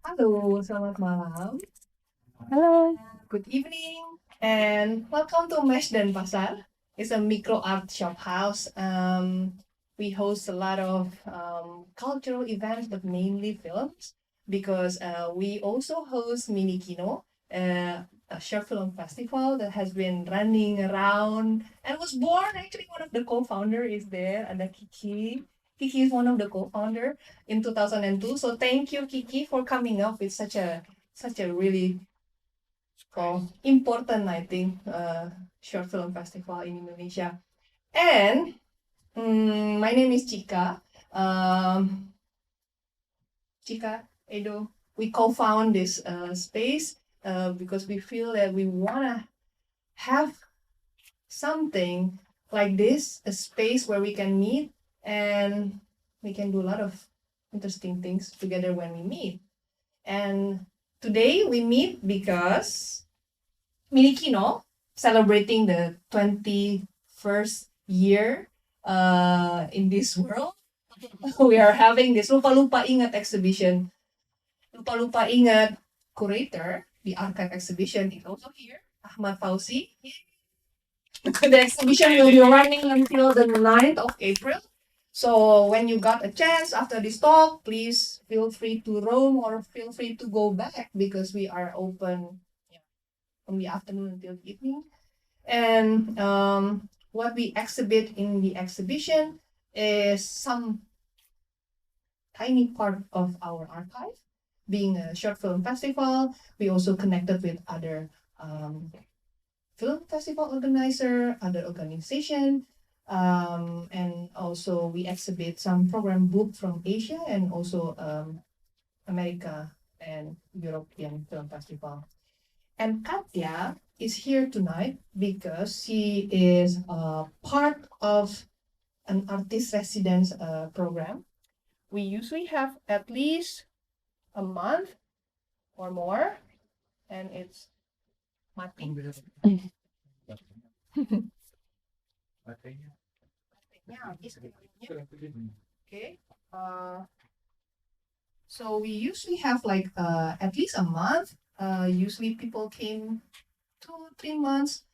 Halo, selamat malam. Hello. Good evening, and welcome to Mesh dan Pasar. It's a micro art shop house. We host a lot of cultural events, but mainly films, because we also host Mini Kino, a short film festival that has been running around and was born. Actually, one of the co-founder is there, ada Kiki. Kiki is one of the co-founder in 2002. So thank you, Kiki, for coming up with such a really important, I think, short film festival in Indonesia. And my name is Chika. Chika, Edo. We co-found this space because we feel that we wanna have something like this, a space where we can meet and we can do a lot of interesting things together when we meet. And today we meet because Minikino celebrating the 21st year in this world. We are having this Lupa-Lupa Ingat exhibition. Lupa-Lupa Ingat curator, the archive exhibition is also here, Ahmad Fauzi. The exhibition will be running until the 9th of April. So when you got a chance after this talk, please feel free to roam or feel free to go back because we are open from the afternoon until the evening. And what we exhibit in the exhibition is some tiny part of our archive. Being a short film festival, we also connected with other film festival organizer, other organization, and also we exhibit some program book from Asia and also America and European Film Festival. And Katya is here tonight because she is part of an artist residence program. We usually have at least a month or more, and it's mati. Okay. So we usually have like at least a month. Usually people came 2-3 months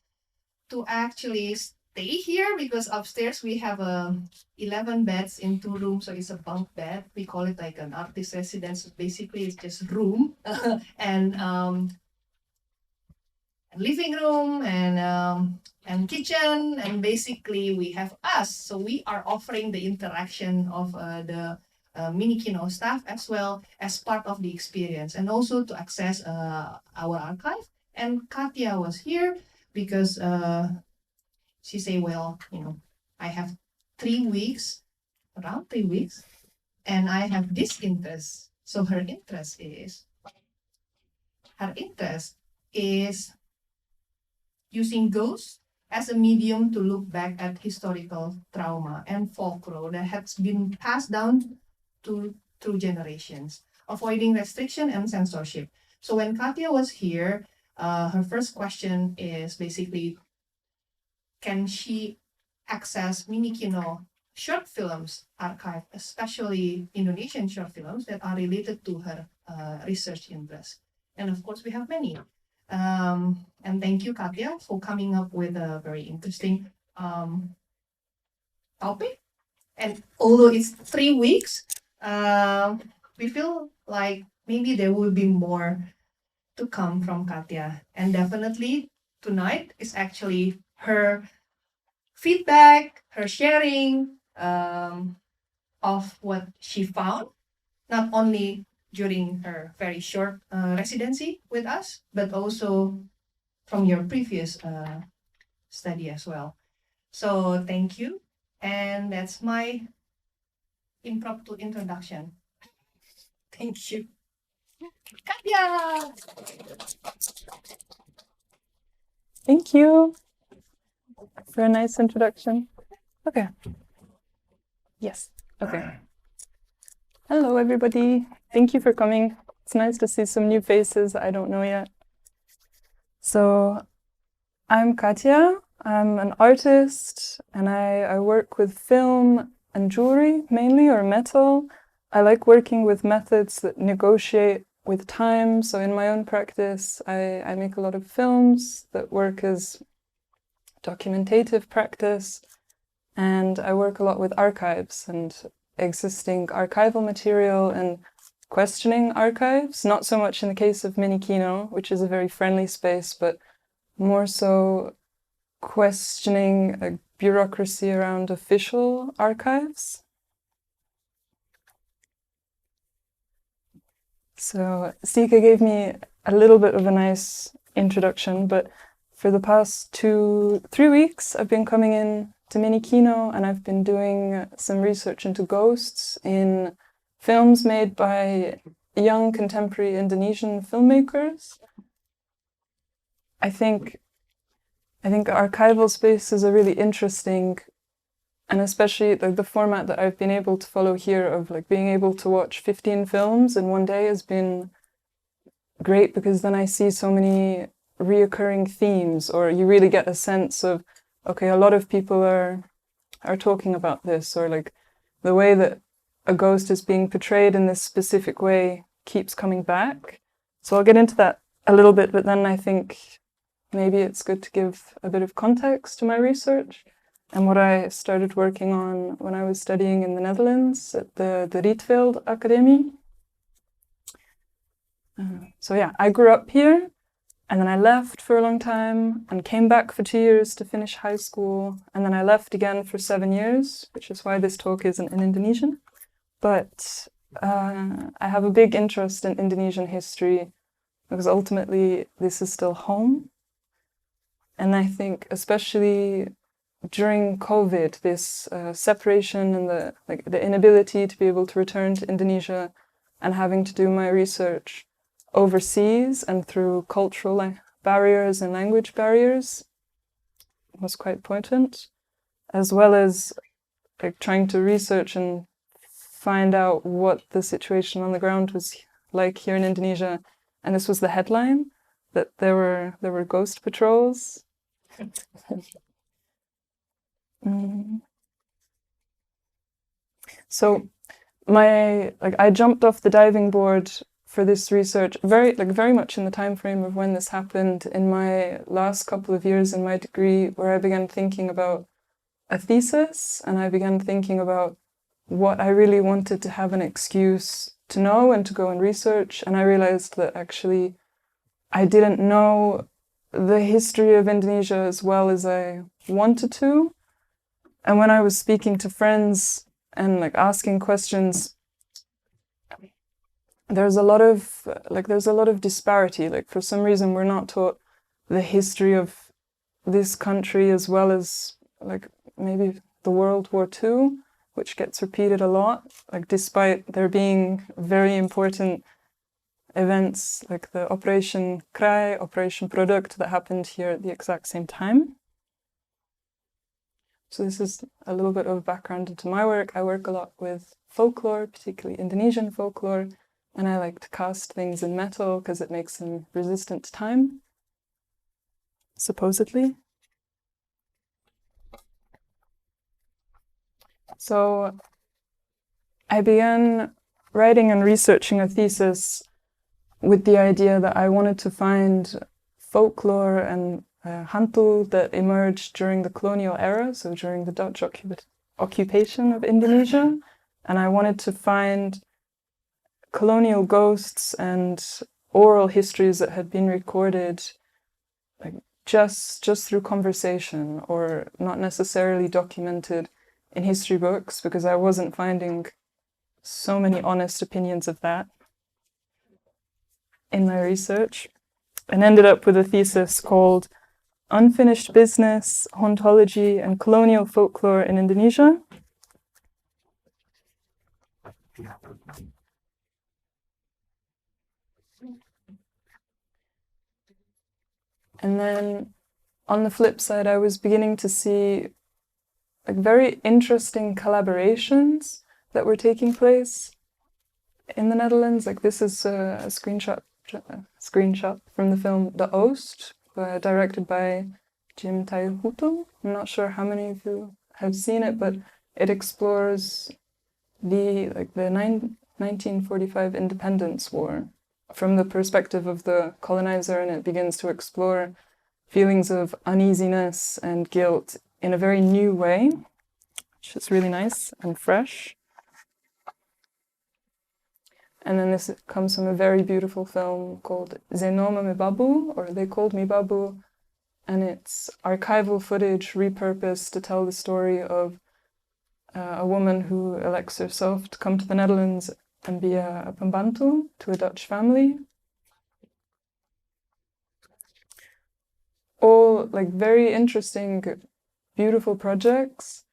to actually stay here because upstairs we have 11 beds in 2 rooms, so it's a bunk bed. We call it like an artist residence. Basically, it's just room and living room and kitchen, and basically we have us. So we are offering the interaction of the Mini Kino staff as well as part of the experience, and also to access our archive. And Katya was here because she say, well, I have 3 weeks, around 3 weeks, and I have this interest. So her interest is using ghosts as a medium to look back at historical trauma and folklore that has been passed down through generations, avoiding restriction and censorship. So when Katya was here, her first question is basically, can she access Mini Kino short films archive, especially Indonesian short films that are related to her research interest? And of course, we have many. And thank you, Katya, for coming up with a very interesting topic. And although it's 3 weeks, we feel like maybe there will be more to come from Katya. And definitely tonight is actually her feedback, her sharing of what she found, not only during her very short residency with us, but also from your previous study as well. So thank you. And that's my impromptu introduction. Thank you. Katya! Thank you for a nice introduction. Okay. Yes. Okay. Hello, everybody. Thank you for coming. It's nice to see some new faces I don't know yet. So, I'm Katya. I'm an artist, and I work with film and jewelry mainly, or metal. I like working with methods that negotiate with time. So in my own practice, I make a lot of films that work as documentative practice, and I work a lot with archives and existing archival material and questioning archives, not so much in the case of Mini Kino, which is a very friendly space, but more so questioning a bureaucracy around official archives. So Sika gave me a little bit of a nice introduction, but for the past 2-3 weeks, I've been coming in to Mini Kino and I've been doing some research into ghosts in films made by young contemporary Indonesian filmmakers. I think archival spaces are really interesting, and especially like the format that I've been able to follow here of like being able to watch 15 films in one day has been great, because then I see so many reoccurring themes, or you really get a sense of, okay, a lot of people are talking about this, or like the way that a ghost is being portrayed in this specific way keeps coming back. So I'll get into that a little bit, but then I think maybe it's good to give a bit of context to my research and what I started working on when I was studying in the Netherlands at the Rietveld Academy. So yeah, I grew up here, and then I left for a long time and came back for 2 years to finish high school, and then I left again for 7 years, which is why this talk isn't in Indonesian. But I have a big interest in Indonesian history, because ultimately this is still home. And I think especially during COVID, this separation and the inability to be able to return to Indonesia and having to do my research overseas and through cultural barriers and language barriers was quite potent, as well as like trying to research and find out what the situation on the ground was like here in Indonesia. And this was the headline, that there were ghost patrols. So I jumped off the diving board for this research very much in the time frame of when this happened, in my last couple of years in my degree, where I began thinking about a thesis, and I began thinking about what I really wanted to have an excuse to know and to go and research. And I realized that actually I didn't know the history of Indonesia as well as I wanted to. And when I was speaking to friends and like asking questions, there's a lot of disparity. Like for some reason we're not taught the history of this country as well as like maybe the World War II, which gets repeated a lot, like despite there being very important events like the Operation Krai, Operation Product, that happened here at the exact same time. So this is a little bit of background into my work. I work a lot with folklore, particularly Indonesian folklore, and I like to cast things in metal because it makes them resistant to time, supposedly. So I began writing and researching a thesis with the idea that I wanted to find folklore and HANTU that emerged during the colonial era, so during the Dutch occupation of Indonesia. And I wanted to find colonial ghosts and oral histories that had been recorded like just through conversation, or not necessarily documented in history books, because I wasn't finding so many honest opinions of that in my research, and ended up with a thesis called Unfinished Business, Hauntology and Colonial Folklore in Indonesia. And then on the flip side, I was beginning to see like very interesting collaborations that were taking place in the Netherlands. Like this is a screenshot from the film The Oost, directed by Jim Taihutu. I'm not sure how many of you have seen it, but it explores the 1945 Independence War from the perspective of the colonizer, and it begins to explore feelings of uneasiness and guilt in a very new way, which is really nice and fresh. And then this comes from a very beautiful film called Ze Nome Me Babu, or They Called Me Babu, and it's archival footage repurposed to tell the story of a woman who elects herself to come to the Netherlands and be a pembantu to a Dutch family. All like very interesting, beautiful projects,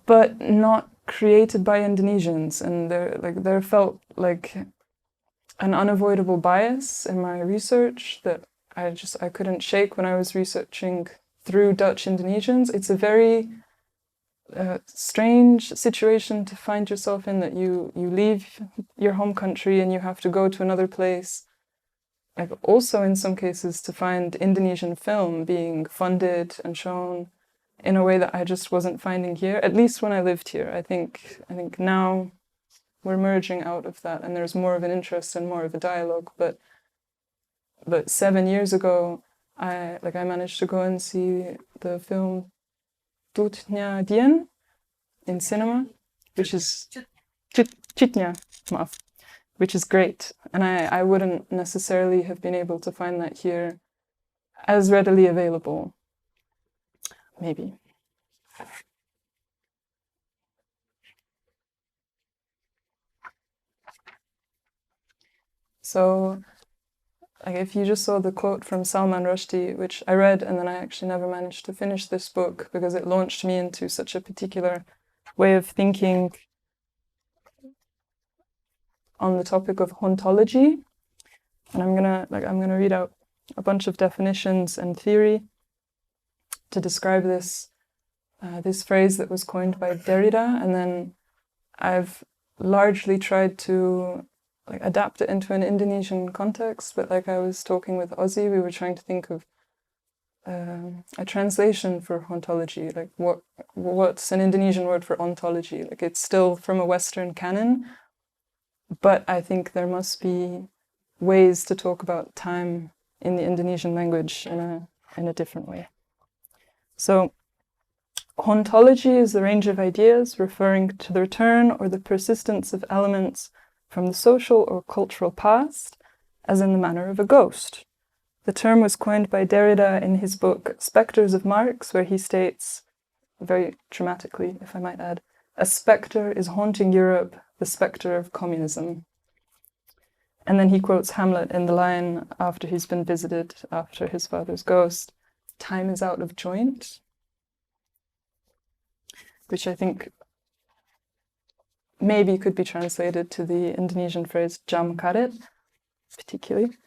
but not created by Indonesians, and there felt like an unavoidable bias in my research that I couldn't shake when I was researching through Dutch Indonesians. It's a very strange situation to find yourself in, that you leave your home country and you have to go to another place. Like also in some cases to find Indonesian film being funded and shown in a way that I just wasn't finding here, at least when I lived here. I think now we're merging out of that and there's more of an interest and more of a dialogue. But 7 years ago, I managed to go and see the film Tutnya Dien in cinema, which is Chitnya, maaf, which is great. And I wouldn't necessarily have been able to find that here as readily available, maybe. So, like, if you just saw the quote from Salman Rushdie, which I read, and then I actually never managed to finish this book because it launched me into such a particular way of thinking on the topic of hauntology. And I'm gonna read out a bunch of definitions and theory to describe this phrase that was coined by Derrida, and then I've largely tried to adapt it into an Indonesian context. But like I was talking with Ozzy, we were trying to think of a translation for hauntology. Like what's an Indonesian word for ontology? Like it's still from a Western canon, but I think there must be ways to talk about time in the Indonesian language in a different way. So hauntology is the range of ideas referring to the return or the persistence of elements from the social or cultural past, as in the manner of a ghost. The term was coined by Derrida in his book Spectres of Marx, where he states, very dramatically, if I might add, "A spectre is haunting Europe, the spectre of communism." And then he quotes Hamlet in the line after he's been visited after his father's ghost, "Time is out of joint," which I think maybe could be translated to the Indonesian phrase jam karet, particularly.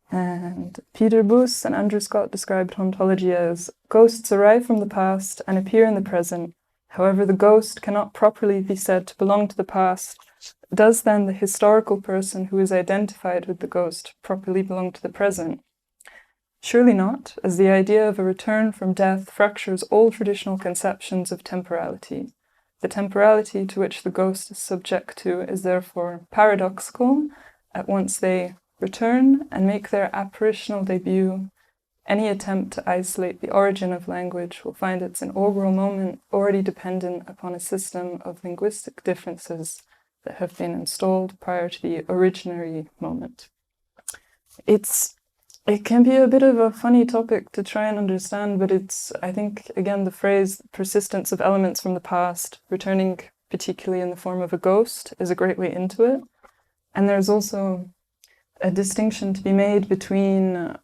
And Peter Boos and Andrew Scott described hauntology as ghosts arrive from the past and appear in the present. However, the ghost cannot properly be said to belong to the past. Does then the historical person who is identified with the ghost properly belong to the present? Surely not, as the idea of a return from death fractures all traditional conceptions of temporality. The temporality to which the ghost is subject to is therefore paradoxical. At once they return and make their apparitional debut. Any attempt to isolate the origin of language will find its inaugural moment already dependent upon a system of linguistic differences that have been installed prior to the originary moment. It can be a bit of a funny topic to try and understand, but I think, again, the phrase persistence of elements from the past, returning particularly in the form of a ghost, is a great way into it. And there's also a distinction to be made between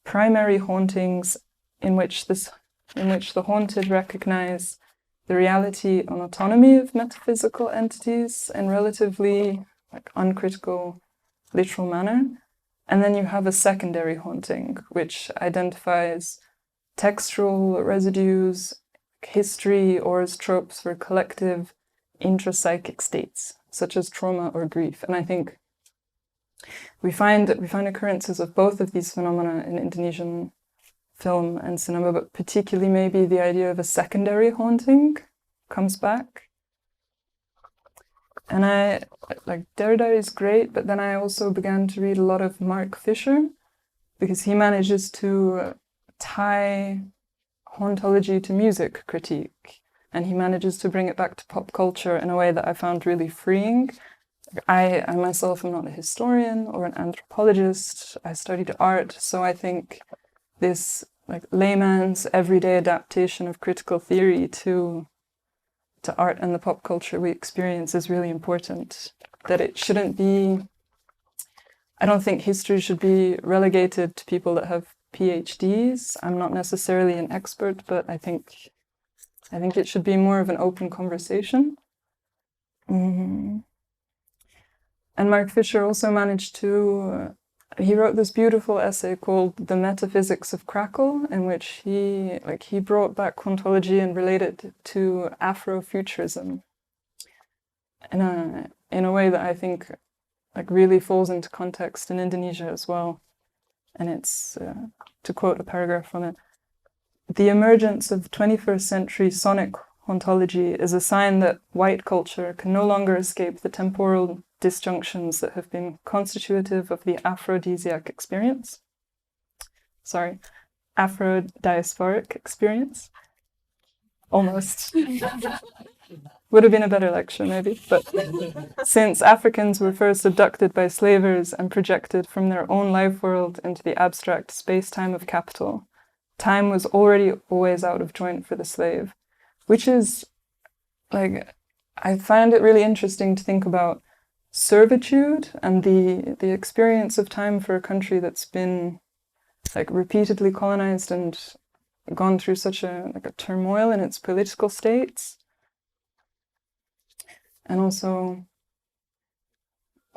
primary hauntings in which the haunted recognize the reality and autonomy of metaphysical entities in relatively uncritical, literal manner. And then you have a secondary haunting, which identifies textual residues, history, or as tropes for collective intrapsychic states, such as trauma or grief. And I think we find occurrences of both of these phenomena in Indonesian film and cinema, but particularly maybe the idea of a secondary haunting comes back. And like Derrida is great, but then I also began to read a lot of Mark Fisher, because he manages to tie hauntology to music critique, and he manages to bring it back to pop culture in a way that I found really freeing. I myself am not a historian or an anthropologist. I studied art, so I think this like layman's everyday adaptation of critical theory to art and the pop culture we experience is really important. That it shouldn't be, I don't think history should be relegated to people that have PhDs. I'm not necessarily an expert, but I think it should be more of an open conversation. And Mark Fisher also managed to, he wrote this beautiful essay called The Metaphysics of Crackle, in which he brought back hauntology and related it to Afrofuturism in a way that I think like really falls into context in Indonesia as well. And it's, to quote a paragraph from it, "The emergence of 21st century sonic hauntology is a sign that white culture can no longer escape the temporal disjunctions that have been constitutive of the aphrodisiac experience." Sorry, Afro-diasporic experience. Almost. Would have been a better lecture, maybe. But since Africans were first abducted by slavers and projected from their own life world into the abstract space-time of capital, time was already always out of joint for the slave. Which is, like, I find it really interesting to think about servitude and the experience of time for a country that's been, like, repeatedly colonized and gone through such a turmoil in its political states. And also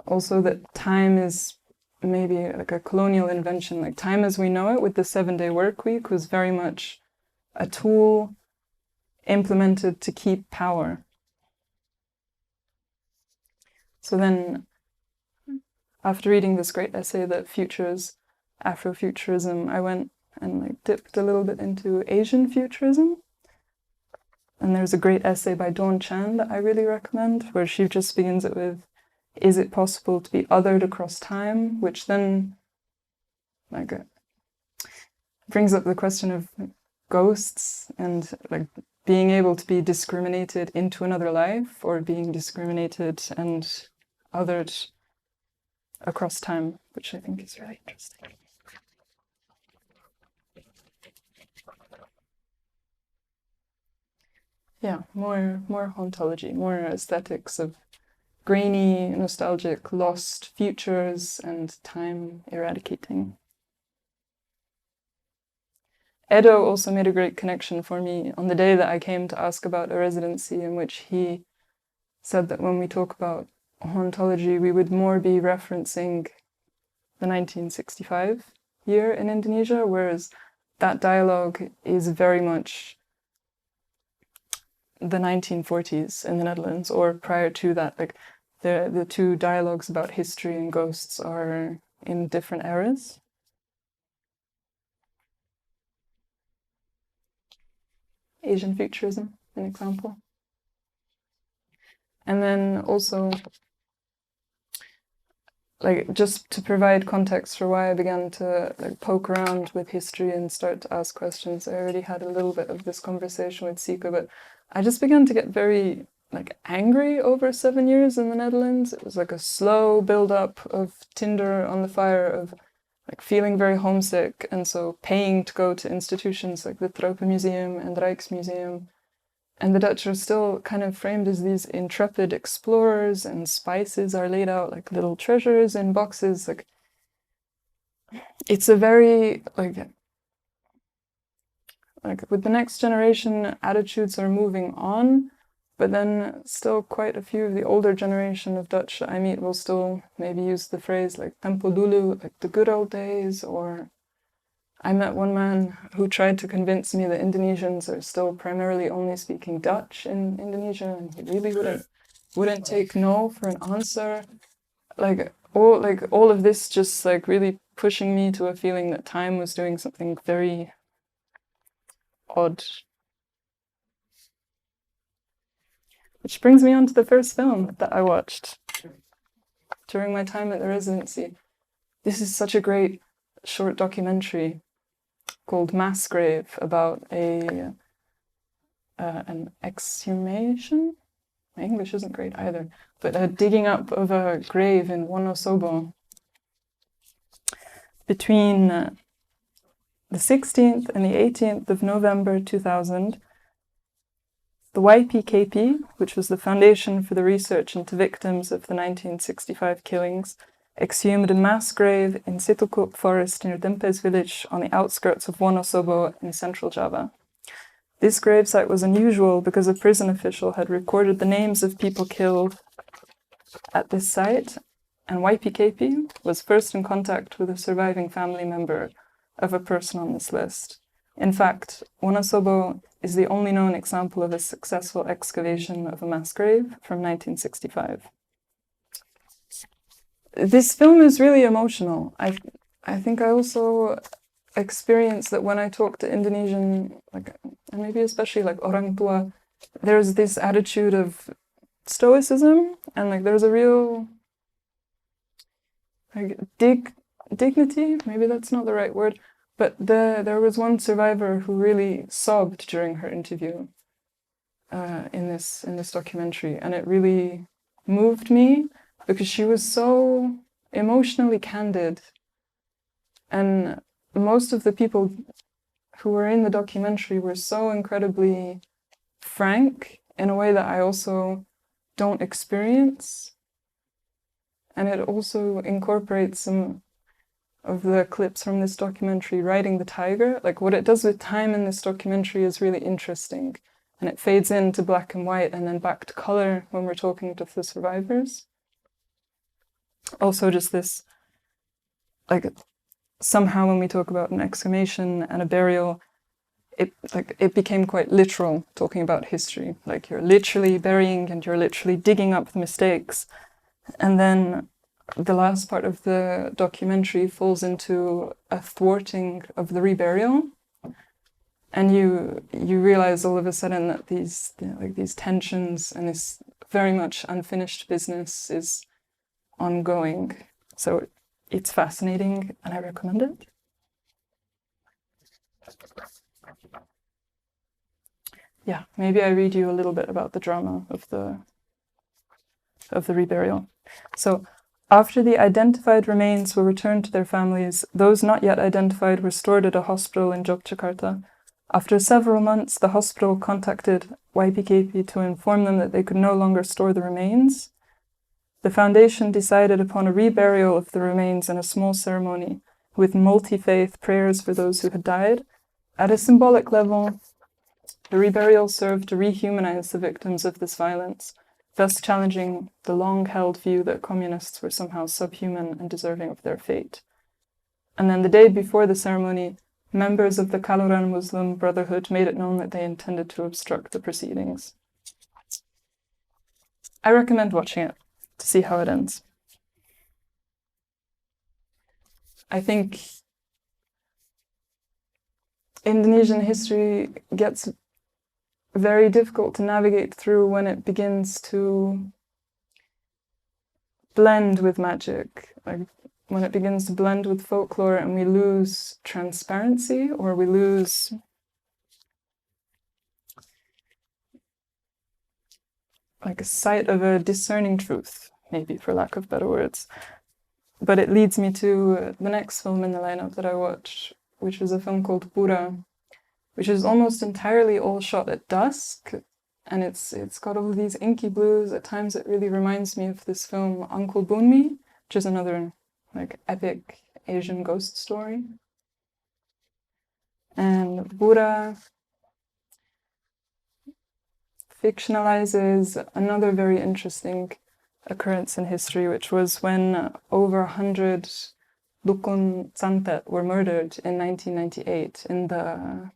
that time is maybe like a colonial invention. Like time as we know it with the 7-day work week was very much a tool implemented to keep power. So then, after reading this great essay that features Afrofuturism, I went and like dipped a little bit into Asian futurism. And there's a great essay by Dawn Chan that I really recommend, where she just begins it with, "Is it possible to be othered across time?" Which then like brings up the question of ghosts and like being able to be discriminated into another life, or being discriminated and othered across time, which I think is really interesting. Yeah, more hauntology, more aesthetics of grainy, nostalgic, lost futures and time eradicating. Edo also made a great connection for me on the day that I came to ask about a residency, in which he said that when we talk about hauntology, we would more be referencing the 1965 year in Indonesia, whereas that dialogue is very much the 1940s in the Netherlands, or prior to that. Like the two dialogues about history and ghosts are in different eras. Asian futurism, an example. And then also, like, just to provide context for why I began to like poke around with history and start to ask questions. I already had a little bit of this conversation with Sika, but I just began to get very like angry over 7 years in the Netherlands. It was like a slow build-up of tinder on the fire, of like feeling very homesick, and so paying to go to institutions like the Tropenmuseum and Rijksmuseum. And the Dutch are still kind of framed as these intrepid explorers, and spices are laid out like little treasures in boxes. Like, it's a very, like with the next generation, attitudes are moving on, but then still quite a few of the older generation of Dutch I meet will still maybe use the phrase like tempo dulu, like the good old days. Or I met one man who tried to convince me that Indonesians are still primarily only speaking Dutch in Indonesia, and he really wouldn't take no for an answer. Like all of this just like really pushing me to a feeling that time was doing something very odd. Which brings me on to the first film that I watched during my time at the residency. This is such a great short documentary called Mass Grave about an exhumation. My English isn't great either, but a digging up of a grave in Wonosobo between the 16th and the 18th of November 2000. The YPKP, which was the Foundation for the Research into Victims of the 1965 killings, exhumed a mass grave in Situkup forest near Dempes village on the outskirts of Wonosobo in central Java. This gravesite was unusual because a prison official had recorded the names of people killed at this site, and YPKP was first in contact with a surviving family member of a person on this list. In fact, Wonosobo is the only known example of a successful excavation of a mass grave from 1965. This film is really emotional. I think I also experienced that when I talk to Indonesian, and maybe especially orang tua, there's this attitude of stoicism, and there's a real dignity. Maybe that's not the right word, but there was one survivor who really sobbed during her interview in this documentary, and it really moved me because she was so emotionally candid, and most of the people who were in the documentary were so incredibly frank in a way that I also don't experience. And it also incorporates some of the clips from this documentary, Riding the Tiger. What it does with time in this documentary is really interesting. And it fades into black and white and then back to color when we're talking to the survivors. Also just this, somehow when we talk about an exhumation and a burial, it became quite literal, talking about history. You're literally burying and you're literally digging up the mistakes. And then the last part of the documentary falls into a thwarting of the reburial. And you realize all of a sudden that these tensions and this very much unfinished business is ongoing. So it's fascinating and I recommend it. Yeah, maybe I read you a little bit about the drama of the reburial. So, after the identified remains were returned to their families, those not yet identified were stored at a hospital in Yogyakarta. After several months, the hospital contacted YPKP to inform them that they could no longer store the remains. The foundation decided upon a reburial of the remains in a small ceremony with multi-faith prayers for those who had died. At a symbolic level, the reburial served to rehumanize the victims of this violence, thus challenging the long-held view that communists were somehow subhuman and deserving of their fate. And then the day before the ceremony, members of the Kaloran Muslim Brotherhood made it known that they intended to obstruct the proceedings. I recommend watching it to see how it ends. I think Indonesian history gets very difficult to navigate through when it begins to blend with magic, when it begins to blend with folklore and we lose transparency, or we lose a sight of a discerning truth, maybe, for lack of better words. But it leads me to the next film in the lineup that I watched, which is a film called Pura, which is almost entirely all shot at dusk, and it's got all these inky blues. At times it really reminds me of this film Uncle Boonmi, which is another epic Asian ghost story. And Pura fictionalizes another very interesting occurrence in history, which was when over 100 Dukun Santet were murdered in 1998 in the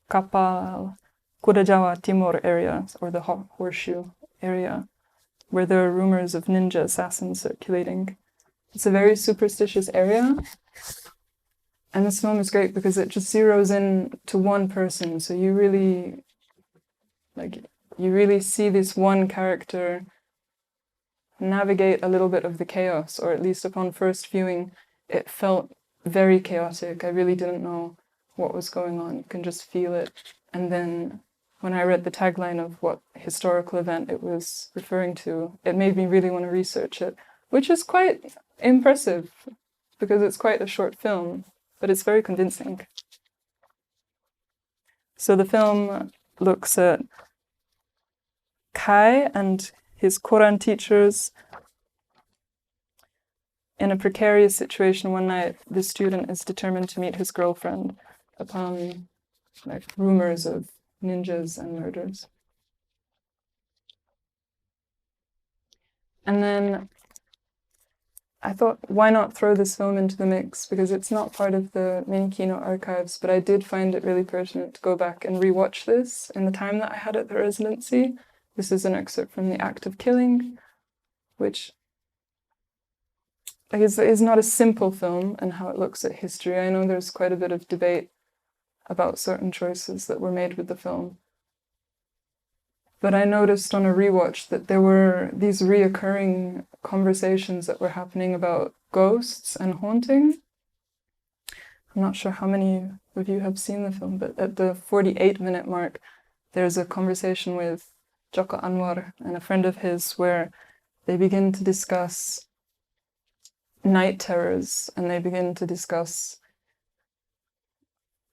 Kapal Kuda Jawa Timur area, or the Horseshoe area, where there are rumors of ninja assassins circulating. It's a very superstitious area, and this film is great because it just zeroes in to one person, so you really you really see this one character navigate a little bit of the chaos, or at least upon first viewing, it felt very chaotic. I really didn't know what was going on. You can just feel it. And then when I read the tagline of what historical event it was referring to, it made me really want to research it, which is quite impressive because it's quite a short film, but it's very convincing. So the film looks at Kai and his Quran teachers. In a precarious situation one night, the student is determined to meet his girlfriend upon rumors of ninjas and murders. And then I thought, why not throw this film into the mix? Because it's not part of the main Kino archives, but I did find it really pertinent to go back and rewatch this in the time that I had at the residency. This is an excerpt from The Act of Killing, which is not a simple film in how it looks at history. I know there's quite a bit of debate about certain choices that were made with the film. But I noticed on a rewatch that there were these reoccurring conversations that were happening about ghosts and haunting. I'm not sure how many of you have seen the film, but at the 48-minute mark, there's a conversation with Joko Anwar and a friend of his where they begin to discuss night terrors, and they begin to discuss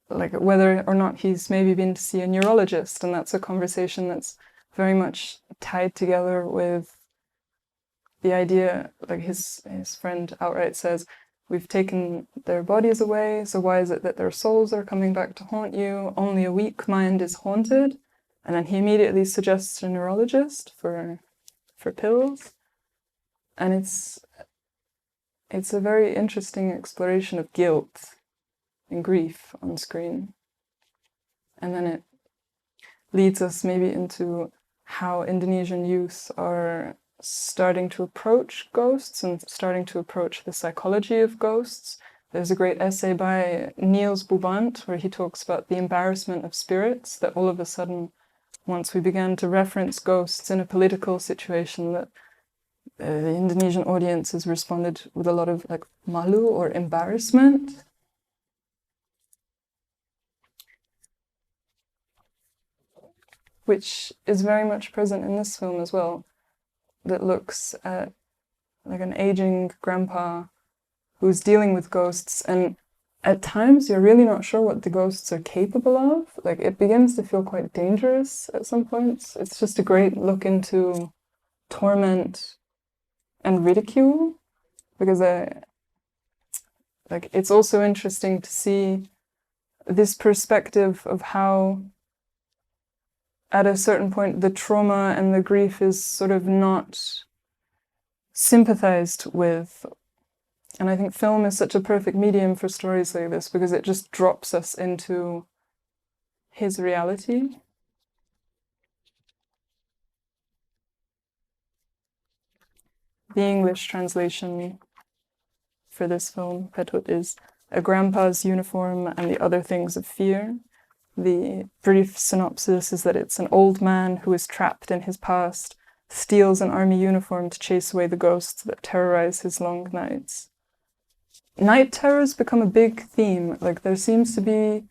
whether or not he's maybe been to see a neurologist, and that's a conversation that's very much tied together with the idea, his friend outright says, we've taken their bodies away, so why is it that their souls are coming back to haunt you? Only a weak mind is haunted. And then he immediately suggests a neurologist for pills. And it's a very interesting exploration of guilt and grief on screen. And then it leads us maybe into how Indonesian youth are starting to approach ghosts and starting to approach the psychology of ghosts. There's a great essay by Niels Boubant where he talks about the embarrassment of spirits, that all of a sudden, once we began to reference ghosts in a political situation, that the Indonesian audience has responded with a lot of malu or embarrassment. Which is very much present in this film as well, that looks at an aging grandpa who's dealing with ghosts, and at times you're really not sure what the ghosts are capable of. It begins to feel quite dangerous at some points. It's just a great look into torment and ridicule, because it's also interesting to see this perspective of how at a certain point the trauma and the grief is sort of not sympathized with. And I think film is such a perfect medium for stories like this because it just drops us into his reality. The English translation for this film, Petut, is a grandpa's uniform and the other things of fear. The brief synopsis is that it's an old man who is trapped in his past, steals an army uniform to chase away the ghosts that terrorize his long nights. Night terrors become a big theme. There seems to be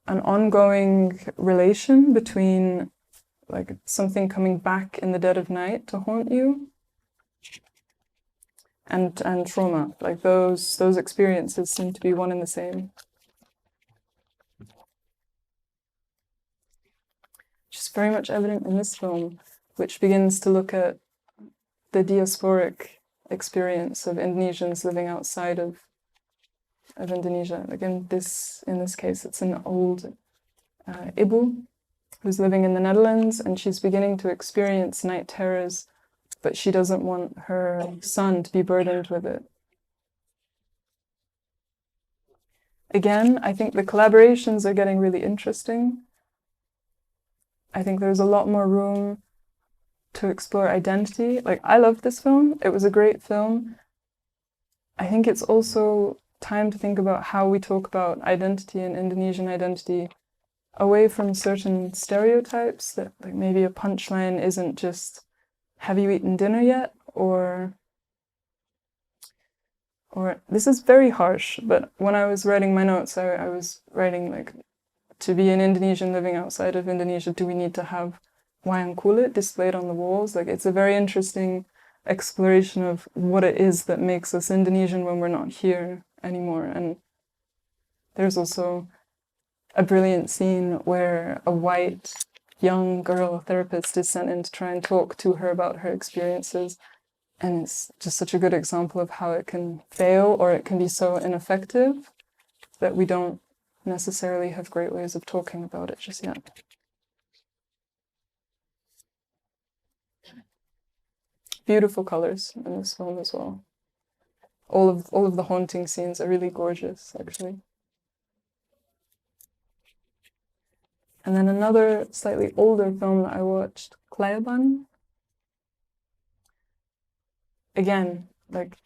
an ongoing relation between something coming back in the dead of night to haunt you and trauma. Those experiences seem to be one and the same. Which is very much evident in this film, which begins to look at the diasporic experience of Indonesians living outside of Indonesia. In this case, it's an old Ibu who's living in the Netherlands, and she's beginning to experience night terrors, but she doesn't want her son to be burdened with it. Again, I think the collaborations are getting really interesting. I think there's a lot more room to explore identity. I love this film. It was a great film. I think it's also time to think about how we talk about identity and Indonesian identity away from certain stereotypes, that like maybe a punchline isn't just "Have you eaten dinner yet?" or this is very harsh, but when I was writing my notes, I was writing like, to be an Indonesian living outside of Indonesia, do we need to have wayang kulit displayed on the walls? Like, it's a very interesting exploration of what it is that makes us Indonesian when we're not here anymore. And there's also a brilliant scene where a white young girl therapist is sent in to try and talk to her about her experiences. And it's just such a good example of how it can fail, or it can be so ineffective that we don't necessarily have great ways of talking about it just yet. Beautiful colors in this film as well. All of the haunting scenes are really gorgeous, actually. And then another slightly older film that I watched, Klayaban. Again, like,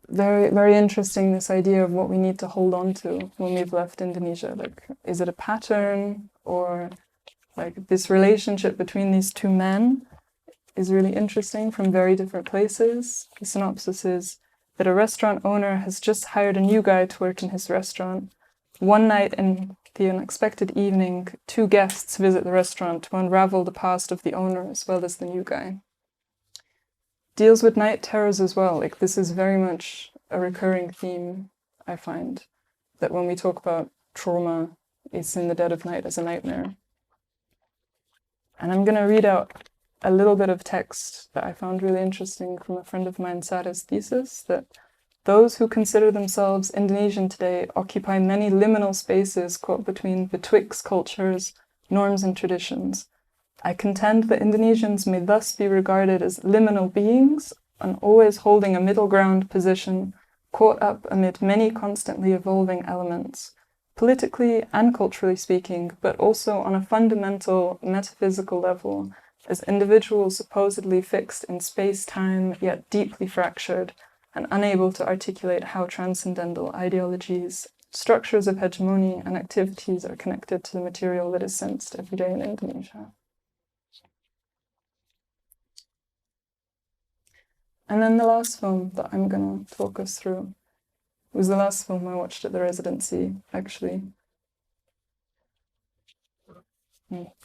very, very interesting, this idea of what we need to hold on to when we've left Indonesia. Like, is it a pattern, or like this relationship between these two men is really interesting from very different places. The synopsis is that a restaurant owner has just hired a new guy to work in his restaurant. One night in the unexpected evening, two guests visit the restaurant to unravel the past of the owner as well as the new guy. Deals with night terrors as well. Like, this is very much a recurring theme, I find, that when we talk about trauma, it's in the dead of night as a nightmare. And I'm going to read out a little bit of text that I found really interesting from a friend of mine, Sarah's thesis, that those who consider themselves Indonesian today occupy many liminal spaces caught betwixt cultures, norms, and traditions. I contend that Indonesians may thus be regarded as liminal beings, and always holding a middle ground position, caught up amid many constantly evolving elements, politically and culturally speaking, but also on a fundamental metaphysical level, as individuals supposedly fixed in space-time, yet deeply fractured, and unable to articulate how transcendental ideologies, structures of hegemony, and activities are connected to the material that is sensed every day in Indonesia. And then the last film that I'm going to talk us through was the last film I watched at the residency, actually.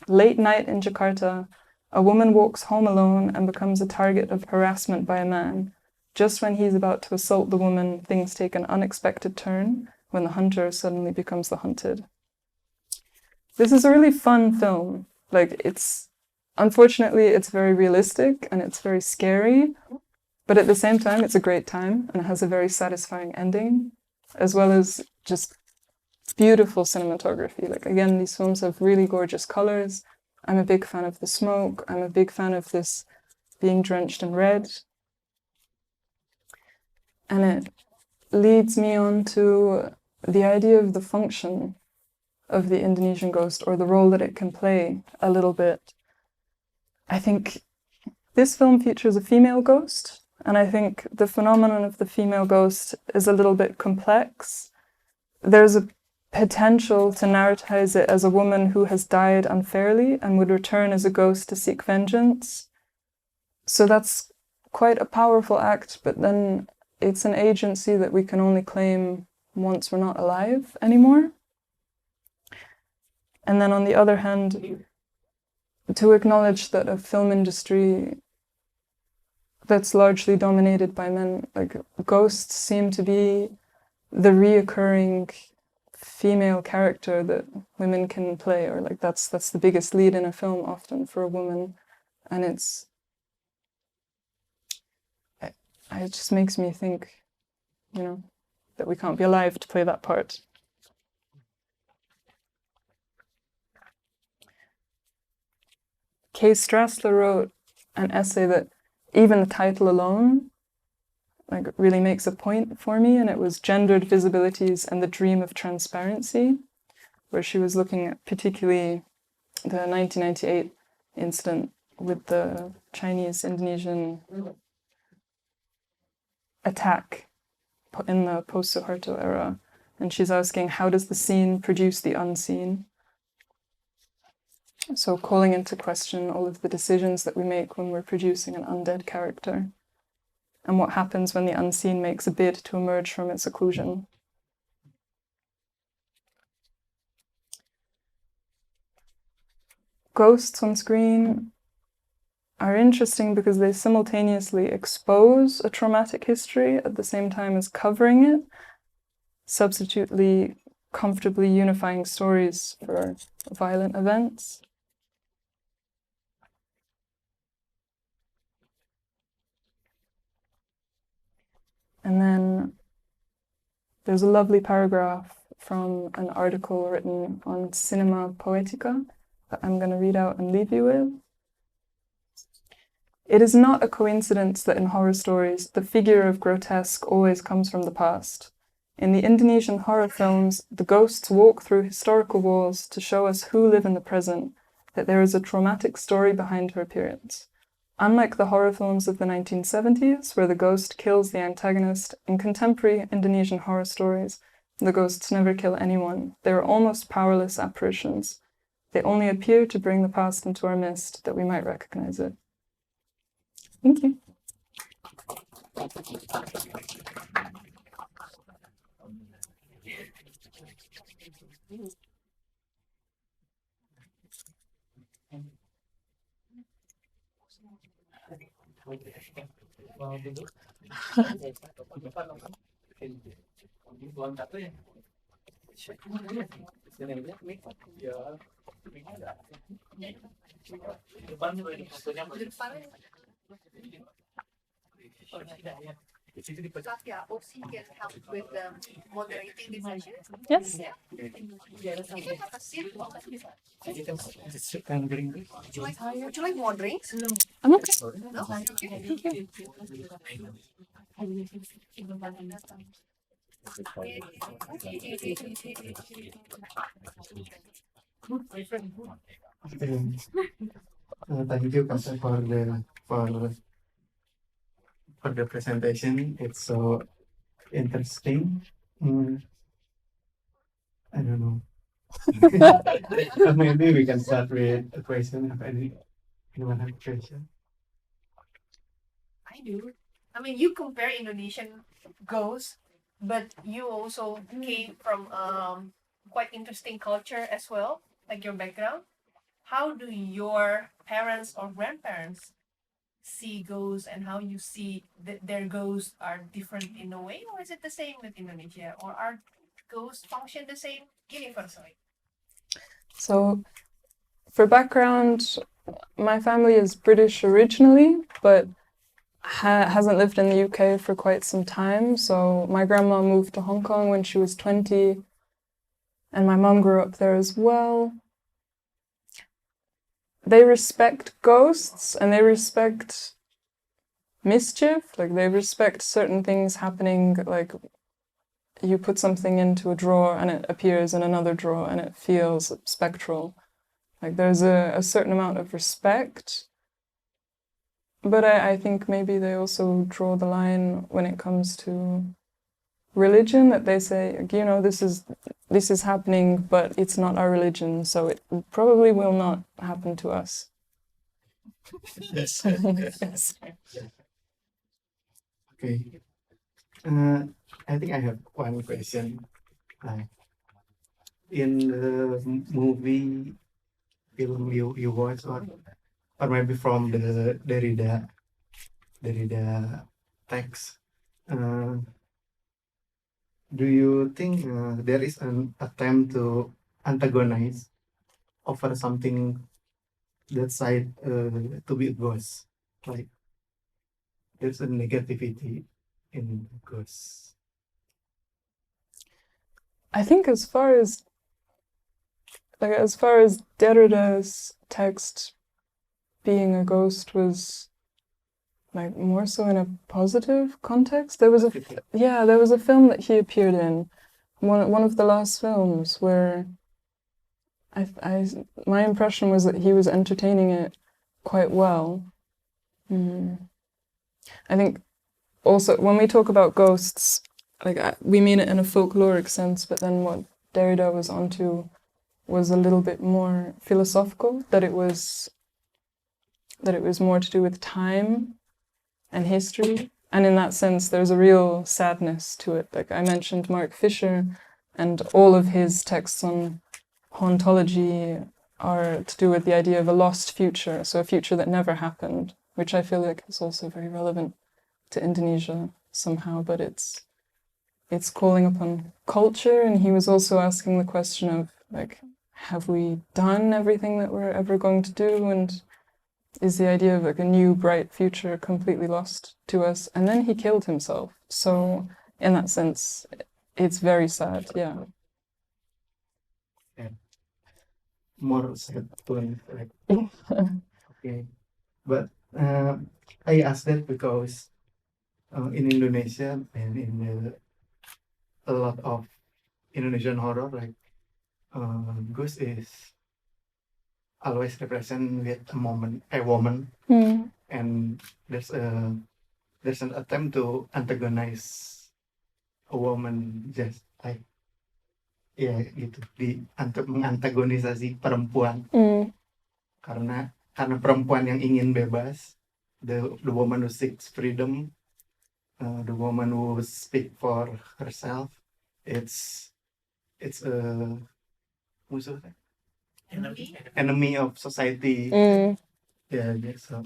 Late night in Jakarta, a woman walks home alone and becomes a target of harassment by a man. Just when he's about to assault the woman, things take an unexpected turn when the hunter suddenly becomes the hunted. This is a really fun film. Like, unfortunately, it's very realistic and it's very scary, but at the same time, it's a great time and it has a very satisfying ending, as well as just beautiful cinematography. Like, again, these films have really gorgeous colors. I'm a big fan of the smoke. I'm a big fan of this being drenched in red. And it leads me on to the idea of the function of the Indonesian ghost, or the role that it can play a little bit. I think this film features a female ghost, and I think the phenomenon of the female ghost is a little bit complex. There's a potential to narratize it as a woman who has died unfairly and would return as a ghost to seek vengeance. So that's quite a powerful act, but then it's an agency that we can only claim once we're not alive anymore. And then on the other hand, to acknowledge that a film industry that's largely dominated by men, like, ghosts seem to be the reoccurring female character that women can play, or like that's the biggest lead in a film often for a woman, and it just makes me think, that we can't be alive to play that part. Kay Strassler wrote an essay that even the title alone really makes a point for me, and it was Gendered Visibilities and the Dream of Transparency, where she was looking at particularly the 1998 incident with the Chinese-Indonesian attack in the post-Suharto era, And she's asking, how does the seen produce the unseen? So calling into question all of the decisions that we make when we're producing an undead character, and what happens when the unseen makes a bid to emerge from its occlusion. Ghosts on screen are interesting because they simultaneously expose a traumatic history at the same time as covering it, substitutely comfortably unifying stories for violent events. And then there's a lovely paragraph from an article written on Cinema Poetica that I'm going to read out and leave you with. It is not a coincidence that in horror stories, the figure of grotesque always comes from the past. In the Indonesian horror films, the ghosts walk through historical walls to show us who live in the present, that there is a traumatic story behind her appearance. Unlike the horror films of the 1970s, where the ghost kills the antagonist, in contemporary Indonesian horror stories, the ghosts never kill anyone. They are almost powerless apparitions. They only appear to bring the past into our midst, that we might recognize it. Thank you. Katya, OC can help with moderating the session. Yes. Yeah. If you have a seat, would you like more drinks? No. I'm okay. No? Okay. Thank you, Katya, for the presentation. It's so interesting. I don't know. Maybe we can start with a question. If anyone have a question? I do. I mean, you compare Indonesian ghosts, but you also came from quite interesting culture as well, like your background. How do your parents or grandparents see ghosts, and how you see their ghosts are different in a way, or is it the same with Indonesia, or are ghosts function the same universally? So, for background, my family is British originally, but hasn't lived in the UK for quite some time. So my grandma moved to Hong Kong when she was 20, and my mum grew up there as well. They respect ghosts and they respect mischief, like they respect certain things happening, like you put something into a drawer and it appears in another drawer and it feels spectral. Like there's a certain amount of respect, but I think maybe they also draw the line when it comes to religion, that they say, you know, this is happening, but it's not our religion, so it probably will not happen to us. Yes. Yes. Okay. I think I have one question. In the movie, film you watch, or maybe from the Derrida text, do you think there is an attempt to antagonize over something that side to be a ghost? Like there's a negativity in ghosts. I think as far as Derrida's text being a ghost was like more so in a positive context. There was a film that he appeared in, one of the last films, where my impression was that he was entertaining it quite well. I think also when we talk about ghosts, we mean it in a folkloric sense, but then what Derrida was onto was a little bit more philosophical, that it was more to do with time and history. And in that sense, there's a real sadness to it. Like I mentioned Mark Fisher, and all of his texts on hauntology are to do with the idea of a lost future, so a future that never happened, which I feel like is also very relevant to Indonesia somehow, but it's calling upon culture. And he was also asking the question of, like, have we done everything that we're ever going to do? And is the idea of like a new bright future completely lost to us? And then he killed himself. So in that sense, it's very sad, yeah. More sad to like okay, but I asked that because in Indonesia and in a lot of Indonesian horror, like ghost is always represent with a woman, and there's an attempt to antagonize a woman, just like ya gitu, mengantagonisasi perempuan karena perempuan yang ingin bebas, the woman who seeks freedom, the woman who speak for herself, it's a musuh, enemy of society. Yeah, so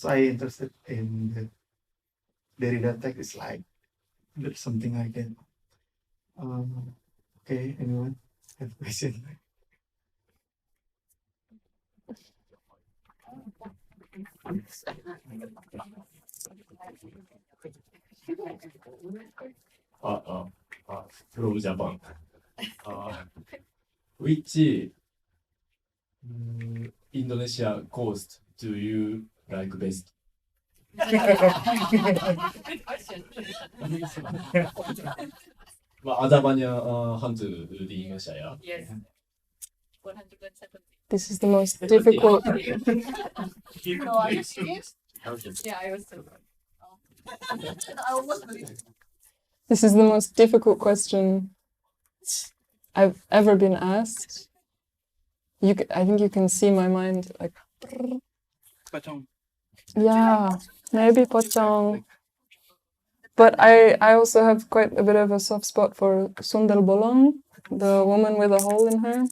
I interested in the Derrida text. Is like there's something like that. Okay, anyone have a question? From Japan. Which Indonesia coast do you like best? Good question. Ada banyak hantu di Indonesia ya. Yes. 170. This is the most difficult. No, are you serious? Yeah, I was too. I almost believe it. This is the most difficult question I've ever been asked. I think you can see my mind like. Yeah, maybe pocong. But I also have quite a bit of a soft spot for Sundel Bolong, the woman with a hole in her.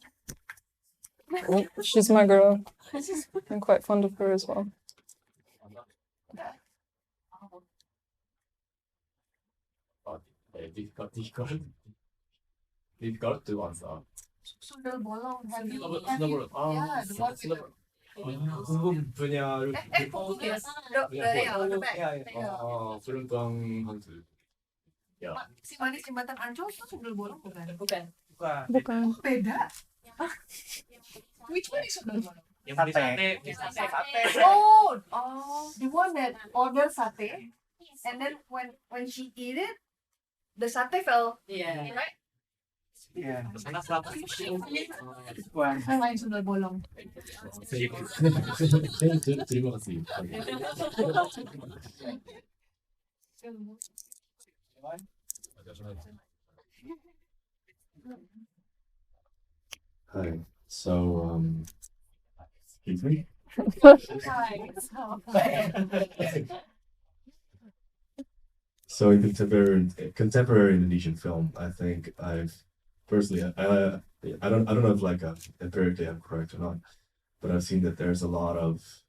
She's my girl. I'm quite fond of her as well. Difficult to answer. Sundel Bolong. Have you? Sundel Bolong. Yeah, the one with the. punya Portuguese. Yeah, on the back. perempuan hantu. Ya. Si manis jembatan Ancol itu Sundel Bolong bukan? Bukan. Bukan. Beda. Which one is Sundel Bolong? Sate. Oh, the one that ordered satay, and then when she eat it, the satay fell. Yeah. Right? Yeah. Main Sundel Bolong. Terima kasih. Hi. So, excuse me. So in contemporary Indonesian film, I think I've personally, I don't know if like empirically I'm correct or not, but I've seen that there's a lot of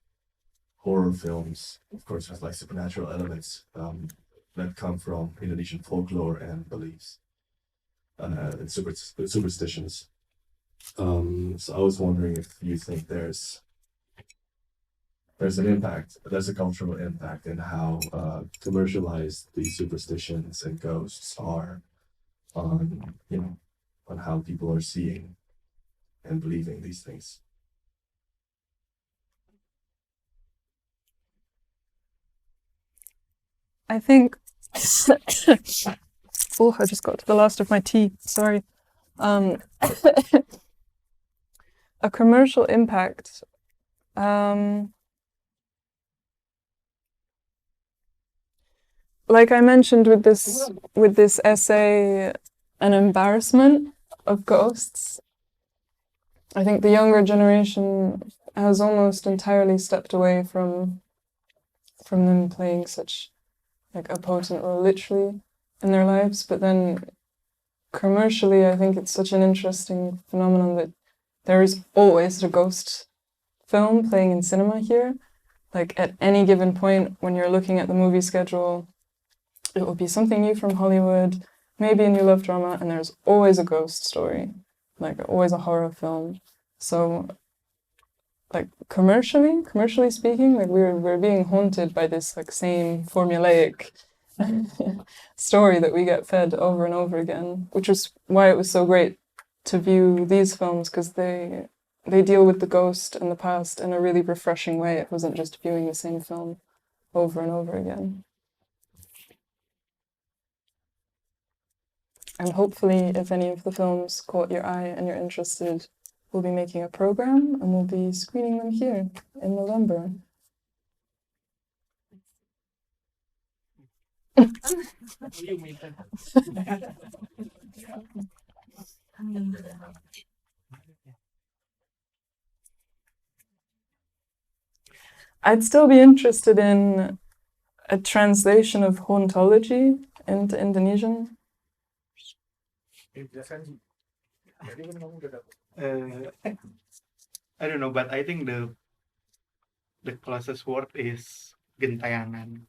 horror films, of course, with like supernatural elements that come from Indonesian folklore and beliefs and superstitions. So I was wondering if you think there's an impact, there's a cultural impact in how commercialized these superstitions and ghosts are on, on how people are seeing and believing these things. I think. Oh, I just got to the last of my tea. Sorry. A commercial impact. like I mentioned with this essay, an embarrassment of ghosts, I think the younger generation has almost entirely stepped away from them playing such like a potent role literally in their lives, but then commercially I think it's such an interesting phenomenon that there is always a ghost film playing in cinema here. Like at any given point when you're looking at the movie schedule, it will be something new from Hollywood, maybe a new love drama, and there's always a ghost story, like always a horror film. So like commercially speaking, like we're being haunted by this like same formulaic story that we get fed over and over again, which is why it was so great to view these films, because they deal with the ghost and the past in a really refreshing way. It wasn't just viewing the same film over and over again. And hopefully, if any of the films caught your eye and you're interested, we'll be making a program and we'll be screening them here in November. I'd still be interested in a translation of hauntology into Indonesian. I don't know, but I think the closest word is gentayangan.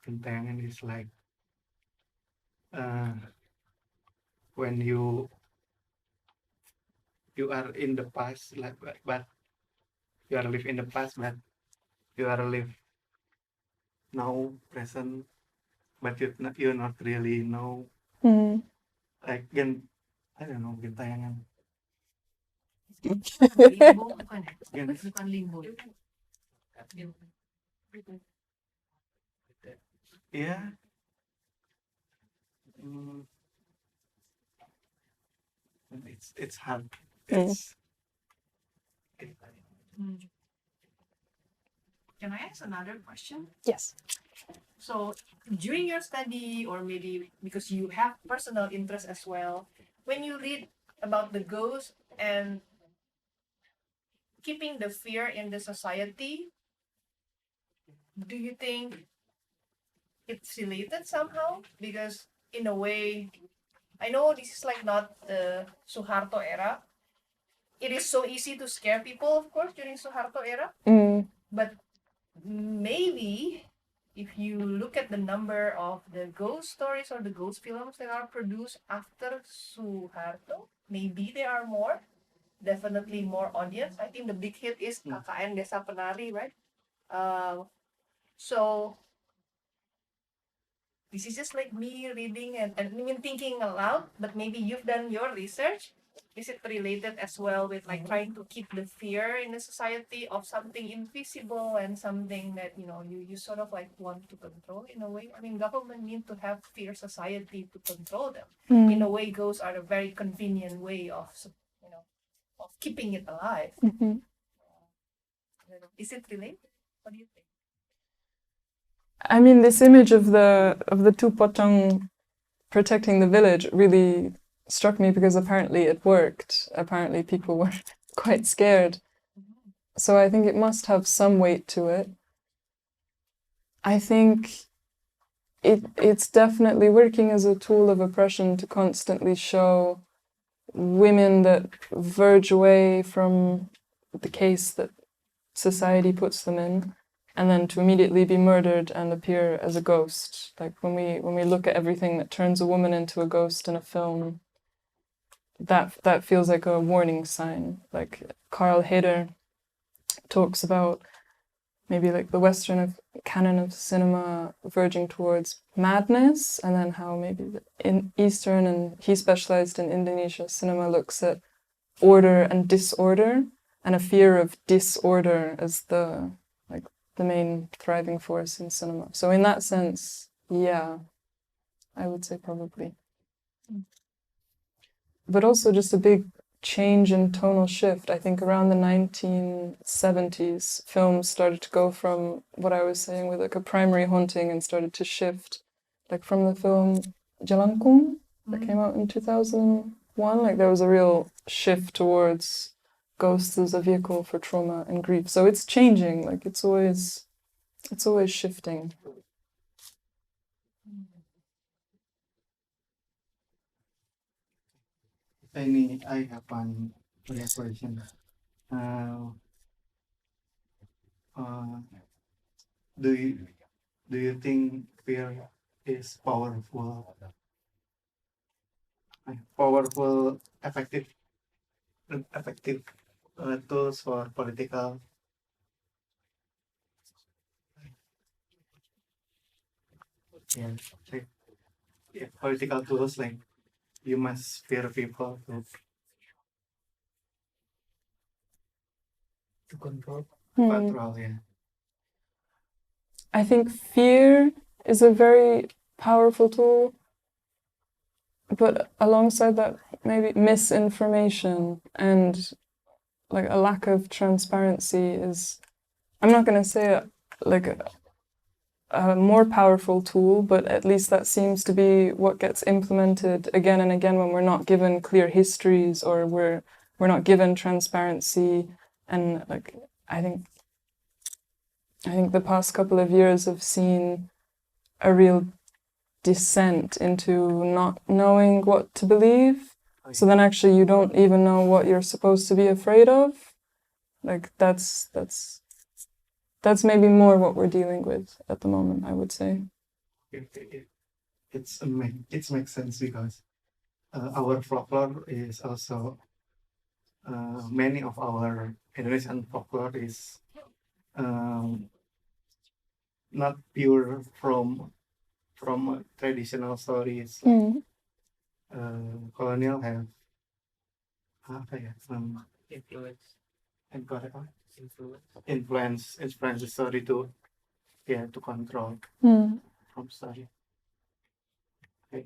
Gentayangan is like when you are in the past, like but you are live in the past, but you are live now present, but you not really know. Like I don't know, gentayangan. Limbo bukan ya? Bukan limbo. Yeah. It's hard. It's Can I ask another question? Yes. So during your study, or maybe because you have personal interest as well, when you read about the ghost and keeping the fear in the society, do you think it's related somehow? Because in a way, I know this is like not the Suharto era. It is so easy to scare people, of course, during Suharto era. But maybe if you look at the number of the ghost stories or the ghost films that are produced after Suharto, maybe there are more. Definitely more audience. I think the big hit is KKN Desa Penari, right? So this is just like me reading and even thinking aloud, but maybe you've done your research. Is it related as well with like trying to keep the fear in the society of something invisible and something that you sort of like want to control in a way? I mean, government need to have fear society to control them. In a way, ghosts are a very convenient way of keeping it alive. Is it related? What do you think? I mean, this image of the two pocong protecting the village really struck me, because apparently it worked. Apparently people were quite scared. So I think it must have some weight to it. I think it's definitely working as a tool of oppression to constantly show women that verge away from the case that society puts them in, and then to immediately be murdered and appear as a ghost. Like when we look at everything that turns a woman into a ghost in a film, that feels like a warning sign. Like Carl Hader talks about maybe like the Western canon of cinema verging towards madness, and then how maybe in Eastern, and he specialized in Indonesia cinema, looks at order and disorder, and a fear of disorder as the main thriving force in cinema. So in that sense, yeah, I would say probably. But also just a big change in tonal shift. I think around the 1970s, films started to go from what I was saying with like a primary haunting and started to shift like from the film Jalangkung that came out in 2001. Like there was a real shift towards ghosts as a vehicle for trauma and grief. So it's changing. Like it's always shifting. I have one question. Uh, uh, do you think fear is powerful, effective tools for political? Yeah, like, yeah, political tools like you must fear people to control. Control, yeah. I think fear is a very powerful tool, but alongside that, maybe misinformation and like a lack of transparency is, I'm not going to say like a more powerful tool, but at least that seems to be what gets implemented again and again when we're not given clear histories or we're not given transparency. And like I think the past couple of years have seen a real descent into not knowing what to believe. So then actually you don't even know what you're supposed to be afraid of. Like that's maybe more what we're dealing with at the moment, I would say. It makes sense because our folklore is also many of our Indonesian folklore is not pure from traditional stories. Colonial have influence the story to control from story. Okay.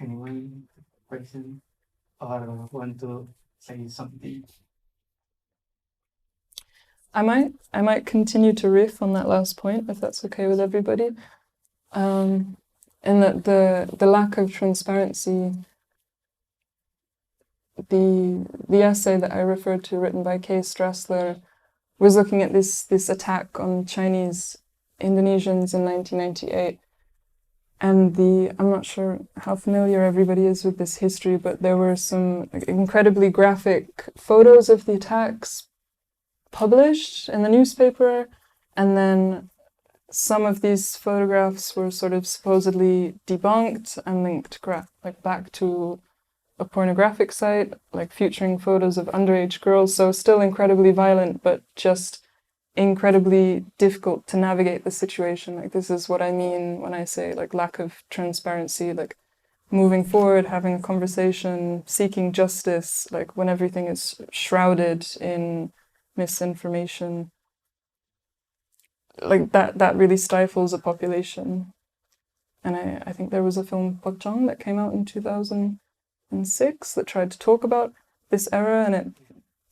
Anyone question or want to say something? I might continue to riff on that last point if that's okay with everybody. In that the lack of transparency, the essay that I referred to, written by Kay Strassler, was looking at this attack on Chinese Indonesians in 1998. And I'm not sure how familiar everybody is with this history, but there were some incredibly graphic photos of the attacks published in the newspaper, and then some of these photographs were sort of supposedly debunked and linked back to a pornographic site, like featuring photos of underage girls. So still incredibly violent, but just incredibly difficult to navigate the situation. Like this is what I mean when I say like lack of transparency, like moving forward, having a conversation, seeking justice, like when everything is shrouded in misinformation. Like that really stifles a population. And I think there was a film Pocong that came out in 2006 that tried to talk about this era, and it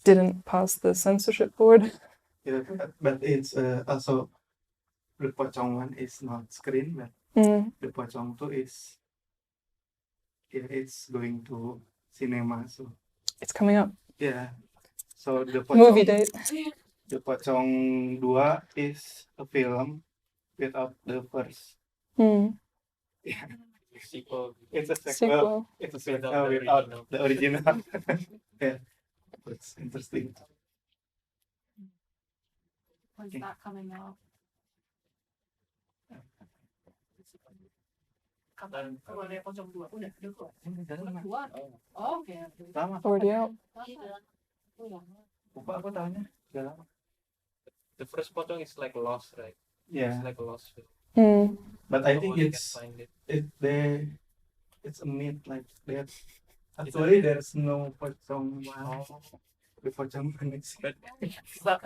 didn't pass the censorship board. Yeah, but it's also the Pocong one is not screen, but the Pocong 2 is it's going to cinema, so it's coming up. Yeah, so the Pocong, movie date. The Pocong 2 is a film without the first. Yeah. Sequel. It's a sequel. It's a sequel without the original. Yeah, that's interesting. When's that coming out? Kapan keluarnya Pocong 2? Udah keluar. Keluar. Oh, oke. Lama. Already out. Lupa aku tahunnya. Udah lama. The first Pocong is like lost, right? Yeah. It's like a lost film. But I think it's a myth like that. Actually, there's no Pocong 1. The Pocong 1 is. But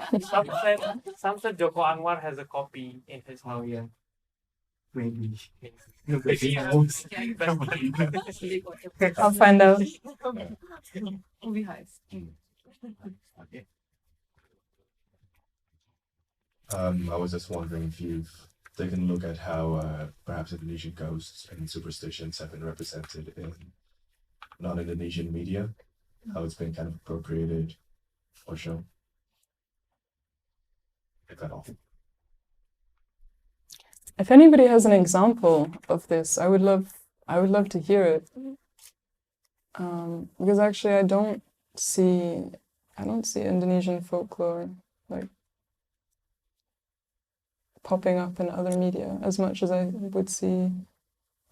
some said Joko Anwar has a copy in his house. Oh yeah. Maybe. Maybe. I'll find out. Movie heist. Okay. I was just wondering if you've taken a look at how perhaps Indonesian ghosts and superstitions have been represented in non-Indonesian media, how it's been kind of appropriated or shown. If at all. If anybody has an example of this, I would love to hear it. Because actually, I don't see Indonesian folklore like popping up in other media as much as I would see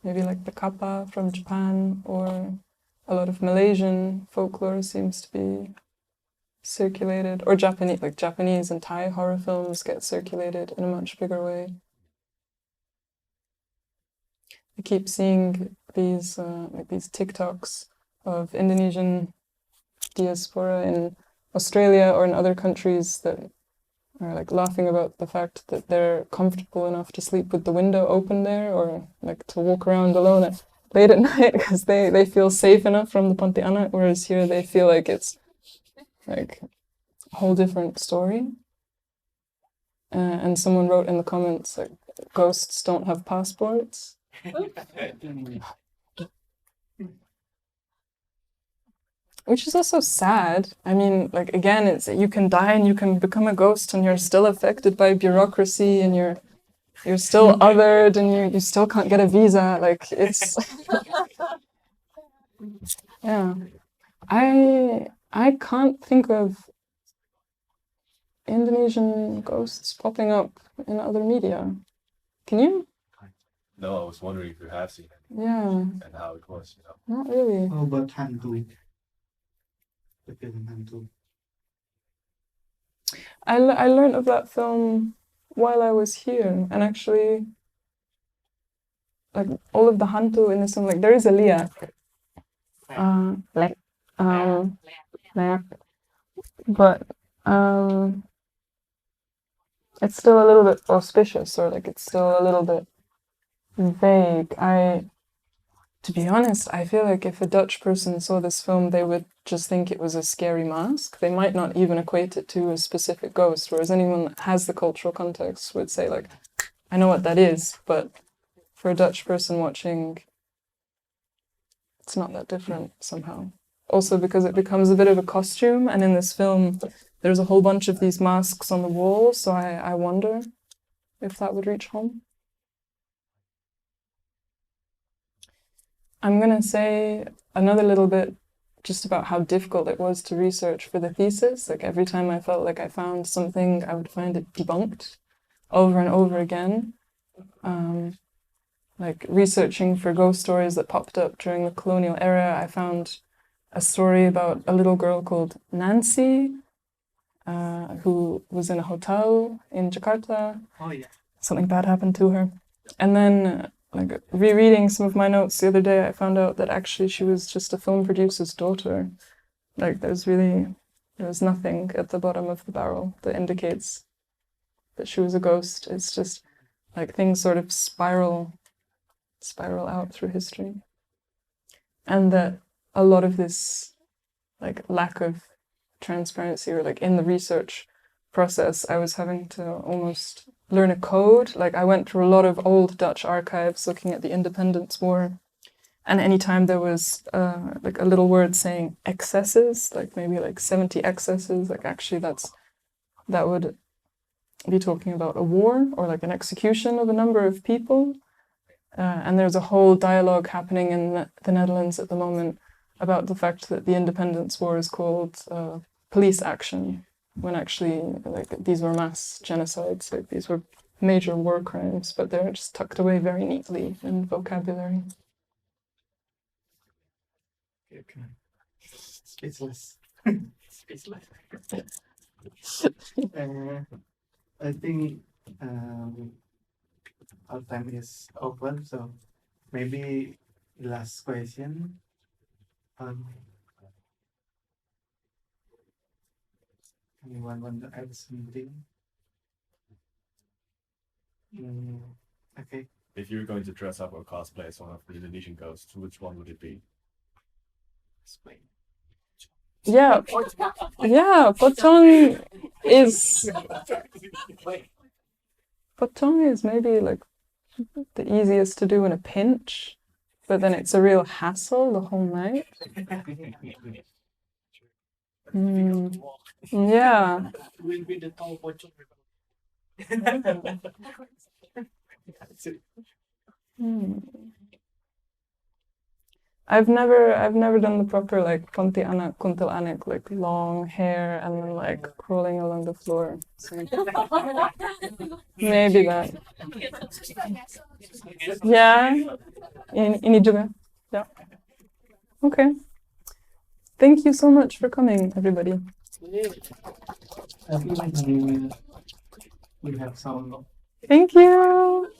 maybe like the kappa from Japan, or a lot of Malaysian folklore seems to be circulated, or Japanese and Thai horror films get circulated in a much bigger way. I keep seeing these TikToks of Indonesian diaspora in Australia or in other countries that are like laughing about the fact that they're comfortable enough to sleep with the window open there, or like to walk around alone late at night because they feel safe enough from the Pontianak, whereas here they feel like it's like a whole different story. And someone wrote in the comments like, ghosts don't have passports. Which is also sad. I mean, like, again, it's you can die and you can become a ghost and you're still affected by bureaucracy and you're still othered and you still can't get a visa. Like, it's yeah. I can't think of Indonesian ghosts popping up in other media. Can you? No, I was wondering if you have seen it. Yeah. And how it was, you know. Not really. How about HANTU? The film HANTU. I learned of that film while I was here, and actually, like, all of the hantu in this film, like, there is a liak. But it's still a little bit auspicious, or like it's still a little bit vague. To be honest, I feel like if a Dutch person saw this film, they would just think it was a scary mask. They might not even equate it to a specific ghost, whereas anyone that has the cultural context would say, like, I know what that is, but for a Dutch person watching, it's not that different somehow. Also because it becomes a bit of a costume, and in this film, there's a whole bunch of these masks on the wall, so I wonder if that would reach home. I'm going to say another little bit just about how difficult it was to research for the thesis. Like, every time I felt like I found something, I would find it debunked over and over again. Like, researching for ghost stories that popped up during the colonial era, I found a story about a little girl called Nancy, who was in a hotel in Jakarta. Oh, yeah. Something bad happened to her. And then, like, rereading some of my notes the other day, I found out that actually she was just a film producer's daughter. Like, there's nothing at the bottom of the barrel that indicates that she was a ghost. It's just, like, things sort of spiral out through history. And that a lot of this, like, lack of transparency, or like in the research process, I was having to almost learn a code. Like, I went through a lot of old Dutch archives looking at the Independence War, and anytime there was like a little word saying excesses, like maybe like 70 excesses, like actually that would be talking about a war or like an execution of a number of people. And there's a whole dialogue happening in the Netherlands at the moment about the fact that the Independence War is called police action, when actually, like, these were mass genocides. Like, these were major war crimes, but they're just tucked away very neatly in vocabulary. Okay. Speechless. Speechless. I think our time is over, so maybe last question. Anyone want to add something? Okay. If you're going to dress up or cosplay as one of the Indonesian ghosts, which one would it be? Explain. Yeah, pocong is Potong is maybe like the easiest to do in a pinch, but then it's a real hassle the whole night. Yeah. Will be the tall pocong. I've never done the proper like Pontianak, Kuntilanak, like long hair and then like crawling along the floor. So maybe that. Yeah. Ini juga. Yeah. Okay. Thank you so much for coming, everybody. We have some. Thank you.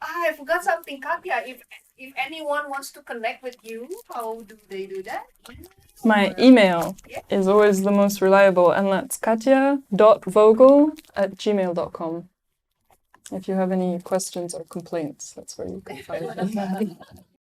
I forgot something, Katya. If anyone wants to connect with you, how do they do that? My email is always the most reliable, and that's katya.vogel@gmail.com. If you have any questions or complaints, that's where you can find me.